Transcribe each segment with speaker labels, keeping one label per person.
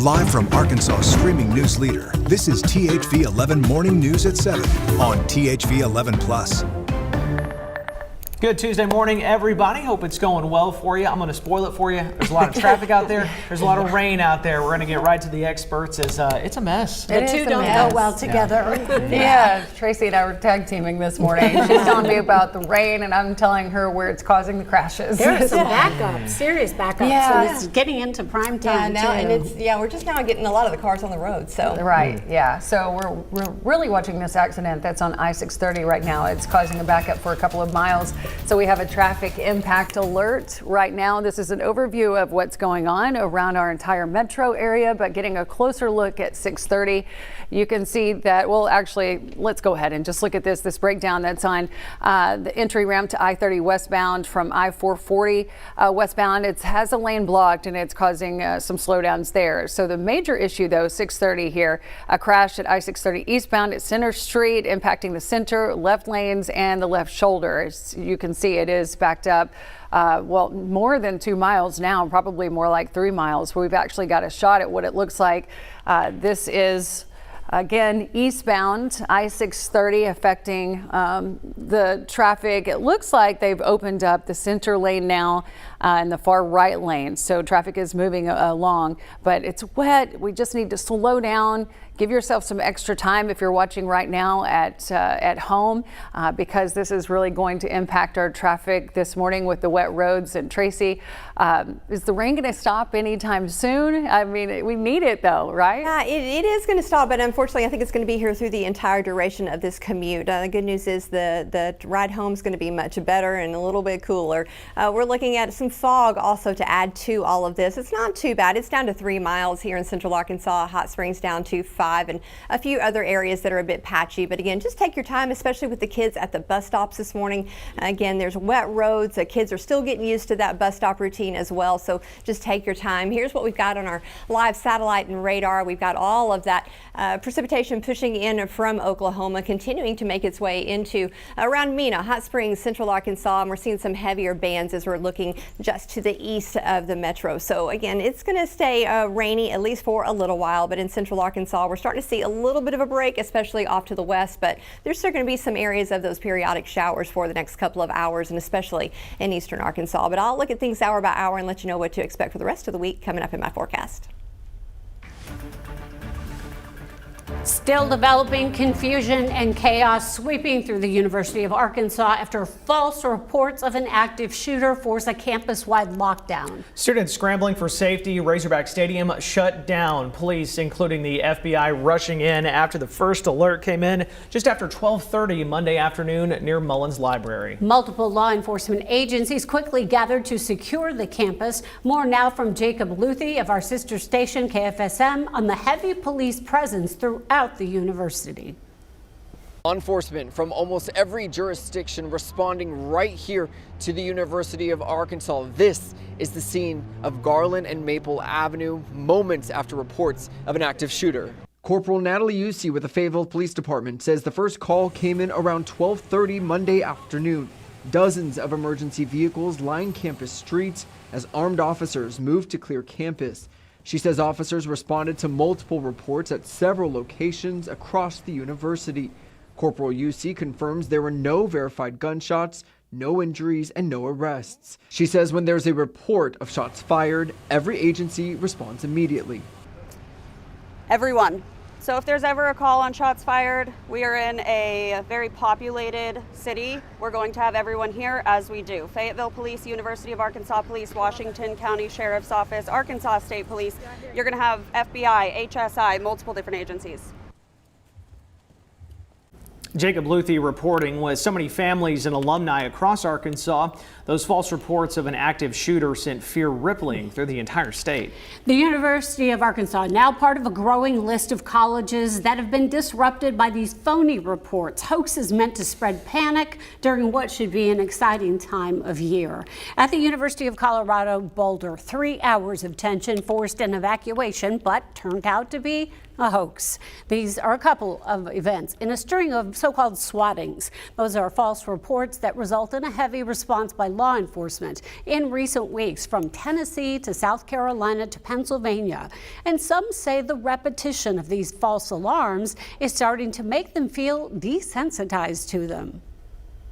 Speaker 1: Live from Arkansas' streaming news leader, this is THV 11 Morning News at 7 on THV 11 Plus.
Speaker 2: Good Tuesday morning, everybody. Hope it's going well for you. I'm going to spoil it for you. There's a lot of traffic out there. There's a lot of rain out there. We're going to get right to the experts as it's a mess.
Speaker 3: The two don't go well together.
Speaker 4: Yeah, Tracy and I were tag teaming this morning. She's telling me about the rain, and I'm telling her where it's causing the crashes.
Speaker 3: There's some backups, serious backups.
Speaker 4: Yeah.
Speaker 3: And it's getting into prime time
Speaker 5: now,
Speaker 3: too.
Speaker 5: and it's we're just now getting a lot of the cars on the road. So
Speaker 4: Right, yeah. So we're really watching this accident that's on I-630 right now. It's causing a backup for a couple of miles. So we have a traffic impact alert right now. This is an overview of what's going on around our entire metro area, but getting a closer look at 630, you can see that, well, actually, let's go ahead and just look at this breakdown that's on the entry ramp to I-30 westbound from I-440 westbound. It has a lane blocked and it's causing some slowdowns there. So the major issue, though, 630 here, a crash at I-630 eastbound at Center Street, impacting the center, left lanes, and the left shoulder. As you can see, it is backed up. Well, more than 2 miles now, probably more like 3 miles. We've actually got a shot at what it looks like. This is, again, eastbound I-630 affecting the traffic. It looks like they've opened up the center lane now and the far right lane. So traffic is moving along, but it's wet. We just need to slow down. Give yourself some extra time if you're watching right now at home, because this is really going to impact our traffic this morning with the wet roads. And Tracy, is the rain going to stop anytime soon? I mean, we need it though, right?
Speaker 5: Yeah, it is going to stop, but unfortunately, I think it's going to be here through the entire duration of this commute. The good news is the ride home is going to be much better and a little bit cooler. We're looking at some fog also to add to all of this. It's not too bad. It's down to 3 miles here in central Arkansas. Hot Springs down to 5. And a few other areas that are a bit patchy. But again, just take your time, especially with the kids at the bus stops this morning. Again, there's wet roads. The kids are still getting used to that bus stop routine as well. So just take your time. Here's what we've got on our live satellite and radar. We've got all of that precipitation pushing in from Oklahoma, continuing to make its way into around Mena, Hot Springs, central Arkansas. And we're seeing some heavier bands as we're looking just to the east of the metro. So again, it's going to stay rainy at least for a little while. But in central Arkansas, we're starting to see a little bit of a break, especially off to the west, but there's still going to be some areas of those periodic showers for the next couple of hours, and especially in eastern Arkansas. But I'll look at things hour by hour and let you know what to expect for the rest of the week coming up in my forecast.
Speaker 3: Still developing confusion and chaos sweeping through the University of Arkansas after false reports of an active shooter force a campus-wide lockdown.
Speaker 2: Students scrambling for safety. Razorback Stadium shut down. Police, including the FBI, rushing in after the first alert came in just after 12:30 Monday afternoon near Mullins Library.
Speaker 3: Multiple law enforcement agencies quickly gathered to secure the campus. More now from Jacob Luthi of our sister station KFSM on the heavy police presence throughout the university.
Speaker 6: Law enforcement from almost every jurisdiction responding right here to the University of Arkansas. This is the scene of Garland and Maple Avenue moments after reports of an active shooter. Corporal Natalie Usey with the Fayetteville Police Department says the first call came in around 12:30 Monday afternoon. Dozens of emergency vehicles line campus streets as armed officers moved to clear campus. She says officers responded to multiple reports at several locations across the university. Corporal UC confirms there were no verified gunshots, no injuries, and no arrests. She says when there's a report of shots fired, every agency responds immediately.
Speaker 7: Everyone. So if there's ever a call on shots fired, we are in a very populated city. We're going to have everyone here as we do. Fayetteville Police, University of Arkansas Police, Washington County Sheriff's Office, Arkansas State Police. You're going to have FBI, HSI, multiple different agencies.
Speaker 2: Jacob Luthi reporting. With so many families and alumni across Arkansas, those false reports of an active shooter sent fear rippling through the entire state.
Speaker 3: The University of Arkansas now part of a growing list of colleges that have been disrupted by these phony reports. Hoaxes meant to spread panic during what should be an exciting time of year. At the University of Colorado Boulder, 3 hours of tension forced an evacuation, but turned out to be a hoax. These are a couple of events in a string of so-called swattings. Those are false reports that result in a heavy response by law enforcement in recent weeks, from Tennessee to South Carolina to Pennsylvania. And some say the repetition of these false alarms is starting to make them feel desensitized to them.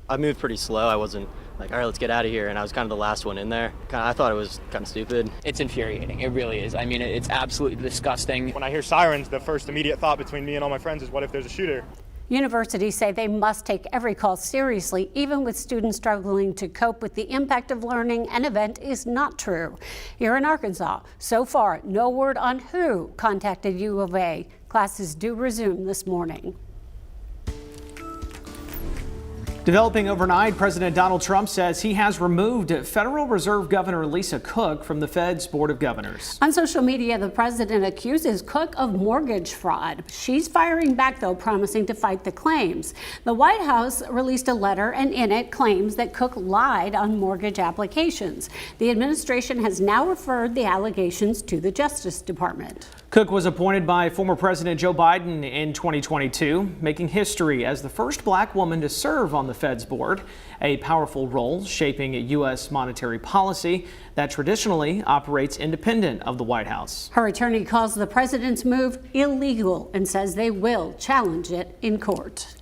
Speaker 8: I moved pretty slow. I wasn't like, all right, let's get out of here. And I was kind of the last one in there. I thought it was kind of stupid.
Speaker 9: It's infuriating. It really is. I mean, it's absolutely disgusting.
Speaker 10: When I hear sirens, the first immediate thought between me and all my friends is, what if there's a shooter?
Speaker 3: Universities say they must take every call seriously, even with students struggling to cope with the impact of learning. An event is not true. Here in Arkansas, so far, no word on who contacted U of A. Classes do resume this morning.
Speaker 2: Developing overnight, President Donald Trump says he has removed Federal Reserve Governor Lisa Cook from the Fed's Board of Governors.
Speaker 3: On social media, the president accuses Cook of mortgage fraud. She's firing back, though, promising to fight the claims. The White House released a letter, and in it claims that Cook lied on mortgage applications. The administration has now referred the allegations to the Justice Department.
Speaker 2: Cook was appointed by former President Joe Biden in 2022, making history as the first black woman to serve on the Fed's board, a powerful role shaping U.S. monetary policy that traditionally operates independent of the White House.
Speaker 3: Her attorney calls the president's move illegal and says they will challenge it in court.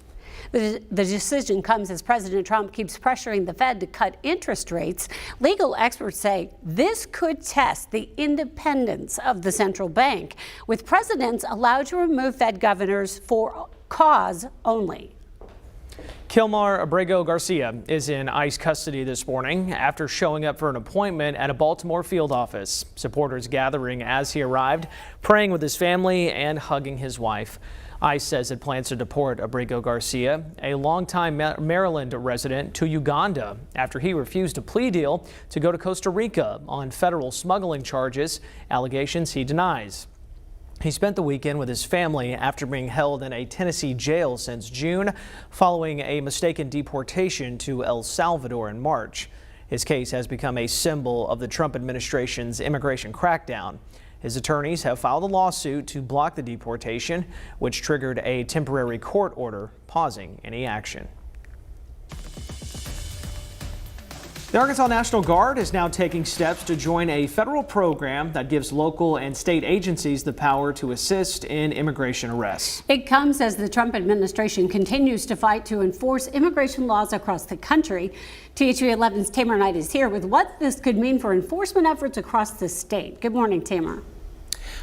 Speaker 3: The decision comes as President Trump keeps pressuring the Fed to cut interest rates. Legal experts say this could test the independence of the central bank, with presidents allowed to remove Fed governors for cause only.
Speaker 2: Kilmar Abrego Garcia is in ICE custody this morning after showing up for an appointment at a Baltimore field office. Supporters gathering as he arrived, praying with his family and hugging his wife. ICE says it plans to deport Abrego Garcia, a longtime Maryland resident, to Uganda after he refused a plea deal to go to Costa Rica on federal smuggling charges, allegations he denies. He spent the weekend with his family after being held in a Tennessee jail since June, following a mistaken deportation to El Salvador in March. His case has become a symbol of the Trump administration's immigration crackdown. His attorneys have filed a lawsuit to block the deportation, which triggered a temporary court order pausing any action. The Arkansas National Guard is now taking steps to join a federal program that gives local and state agencies the power to assist in immigration arrests.
Speaker 3: It comes as the Trump administration continues to fight to enforce immigration laws across the country. THV 11's Tamar Knight is here with what this could mean for enforcement efforts across the state. Good morning, Tamar.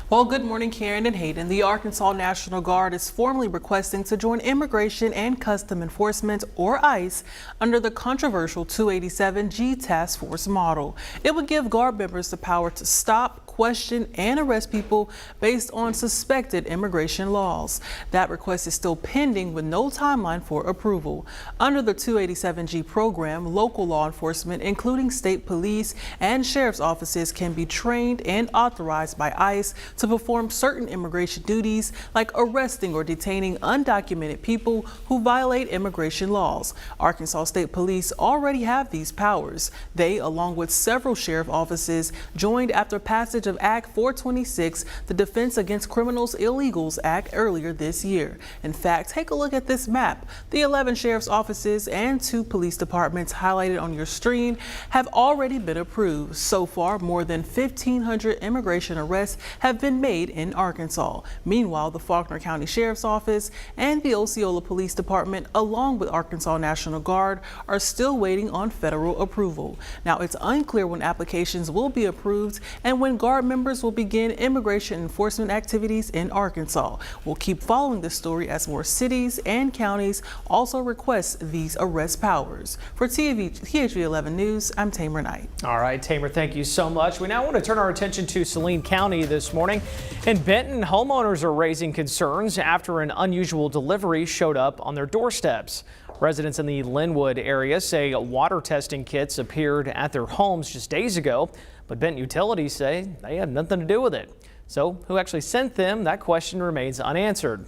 Speaker 11: Well, good morning, Karen and Hayden. The Arkansas National Guard is formally requesting to join Immigration and Custom Enforcement, or ICE, under the controversial 287G task force model. It would give Guard members the power to stop, question, and arrest people based on suspected immigration laws. That request is still pending with no timeline for approval. Under the 287G program, local law enforcement, including state police and sheriff's offices, can be trained and authorized by ICE to perform certain immigration duties like arresting or detaining undocumented people who violate immigration laws. Arkansas State Police already have these powers. They, along with several sheriff offices, joined after passage of Act 426, the Defense Against Criminals Illegals Act, earlier this year. In fact, take a look at this map. The 11 sheriff's offices and 2 police departments highlighted on your screen have already been approved. So far, more than 1,500 immigration arrests have been made in Arkansas. Meanwhile, the Faulkner County Sheriff's Office and the Osceola Police Department, along with Arkansas National Guard, are still waiting on federal approval. Now, it's unclear when applications will be approved and when Guard members will begin immigration enforcement activities in Arkansas. We'll keep following this story as more cities and counties also request these arrest powers. For THV 11 News, I'm Tamar Knight.
Speaker 2: All right, Tamar, thank you so much. We now want to turn our attention to Saline County this morning. In Benton, homeowners are raising concerns after an unusual delivery showed up on their doorsteps. Residents in the Linwood area say water testing kits appeared at their homes just days ago, but Benton utilities say they have nothing to do with it. So who actually sent them? That question remains unanswered.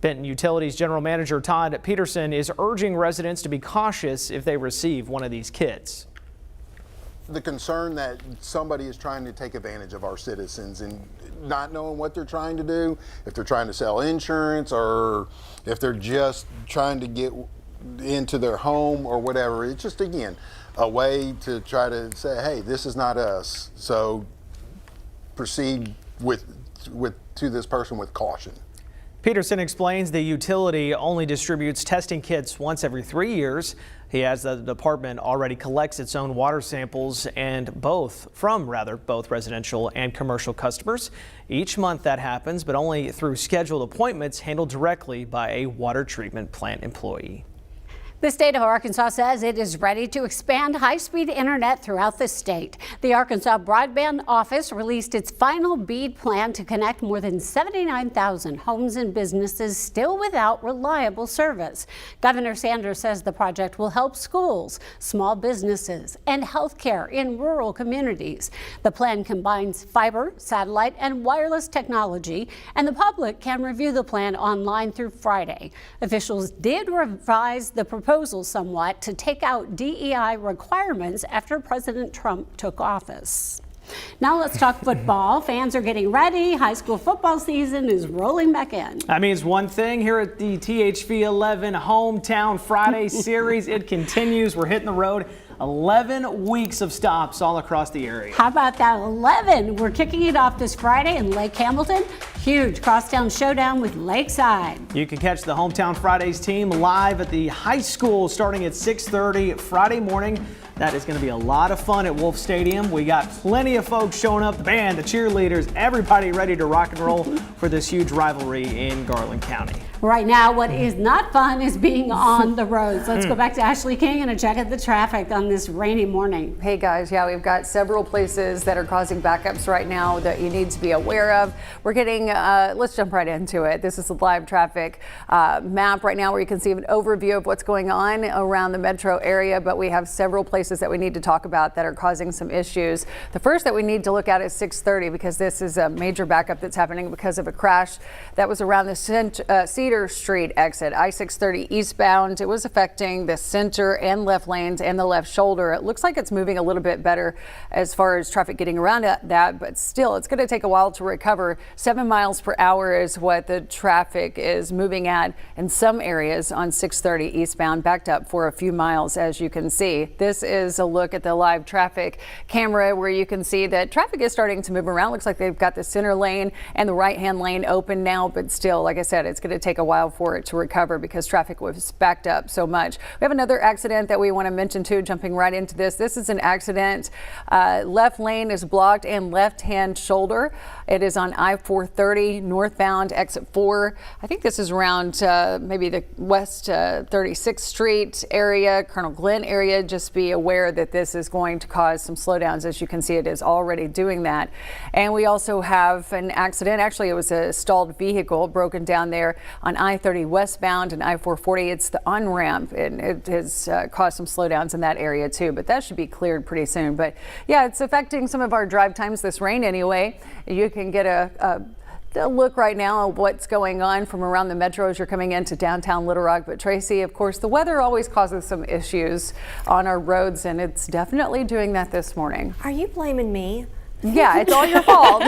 Speaker 2: Benton Utilities General Manager Todd Peterson is urging residents to be cautious if they receive one of these kits.
Speaker 12: The concern that somebody is trying to take advantage of our citizens and not knowing what they're trying to do, if they're trying to sell insurance or if they're just trying to get into their home or whatever. It's just, again, a way to try to say, hey, this is not us, so proceed to this person with caution.
Speaker 2: Peterson explains the utility only distributes testing kits once every 3 years. He adds that the department already collects its own water samples from both residential and commercial customers. Each month that happens, but only through scheduled appointments handled directly by a water treatment plant employee.
Speaker 3: The state of Arkansas says it is ready to expand high-speed internet throughout the state. The Arkansas Broadband Office released its final BEAD plan to connect more than 79,000 homes and businesses still without reliable service. Governor Sanders says the project will help schools, small businesses, and healthcare in rural communities. The plan combines fiber, satellite, and wireless technology, and the public can review the plan online through Friday. Officials did revise the proposal somewhat to take out DEI requirements after President Trump took office. Now let's talk football. Fans are getting ready. High school football season is rolling back in.
Speaker 2: That means one thing here at the THV 11 Hometown Friday series. It continues. We're hitting the road. 11 weeks of stops all across the area.
Speaker 3: How about that? 11. We're kicking it off this Friday in Lake Hamilton. Huge crosstown showdown with Lakeside.
Speaker 2: You can catch the Hometown Fridays team live at the high school starting at 6:30 Friday morning. That is going to be a lot of fun at Wolf Stadium. We got plenty of folks showing up, the band, the cheerleaders, everybody ready to rock and roll for this huge rivalry in Garland County.
Speaker 3: Right now, what is not fun is being on the roads. Let's go back to Ashley King and a check at the traffic on this rainy morning.
Speaker 4: Hey guys, yeah, we've got several places that are causing backups right now that you need to be aware of. We're getting, let's jump right into it. This is the live traffic map right now where you can see an overview of what's going on around the metro area, but we have several places that we need to talk about that are causing some issues. The first that we need to look at is 630 because this is a major backup that's happening because of a crash that was around the Cedar Street exit, I-630 eastbound. It was affecting the center and left lanes and the left shoulder. It looks like it's moving a little bit better as far as traffic getting around that, but still it's going to take a while to recover. 7 miles per hour is what the traffic is moving at in some areas on 630 eastbound, backed up for a few miles as you can see. This is a look at the live traffic camera where you can see that traffic is starting to move around. Looks like they've got the center lane and the right-hand lane open now, but still, like I said, it's going to take a while for it to recover because traffic was backed up so much. We have another accident that we want to mention too, jumping right into this. This is an accident. Left lane is blocked and left-hand shoulder. It is on I-430 northbound exit 4. I think this is around maybe the West 36th Street area, Colonel Glenn area. Just be aware that this is going to cause some slowdowns. As you can see, it is already doing that. And we also have an accident. Actually, it was a stalled vehicle broken down there on I-30 westbound and I-440. It's the on-ramp, and it has caused some slowdowns in that area too, but that should be cleared pretty soon. But yeah, it's affecting some of our drive times this rain anyway. You can get a look right now at what's going on from around the metro as you're coming into downtown Little Rock. But Tracy, of course, the weather always causes some issues on our roads, and it's definitely doing that this morning.
Speaker 5: Are you blaming me?
Speaker 4: Yeah, it's all your fault.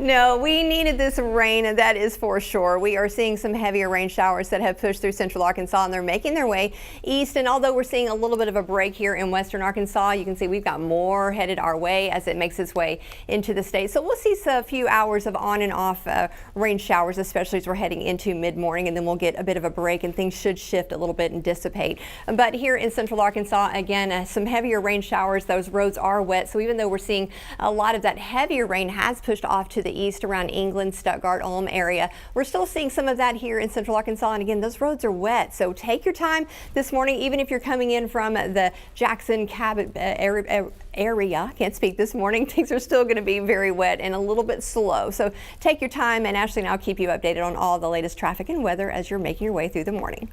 Speaker 5: No, we needed this rain, and that is for sure. We are seeing some heavier rain showers that have pushed through central Arkansas, and they're making their way east. And although we're seeing a little bit of a break here in western Arkansas, you can see we've got more headed our way as it makes its way into the state. So we'll see a few hours of on and off rain showers, especially as we're heading into mid-morning, and then we'll get a bit of a break and things should shift a little bit and dissipate. But here in central Arkansas, again, some heavier rain showers. Those roads are wet, so even though we're seeing a lot of that heavier rain has pushed off to the east around England, Stuttgart, Ulm area, we're still seeing some of that here in central Arkansas. And again, those roads are wet, so take your time this morning. Even if you're coming in from the Jackson Cabot area, can't speak this morning, things are still going to be very wet and a little bit slow. So take your time, and Ashley and I'll keep you updated on all the latest traffic and weather as you're making your way through the morning.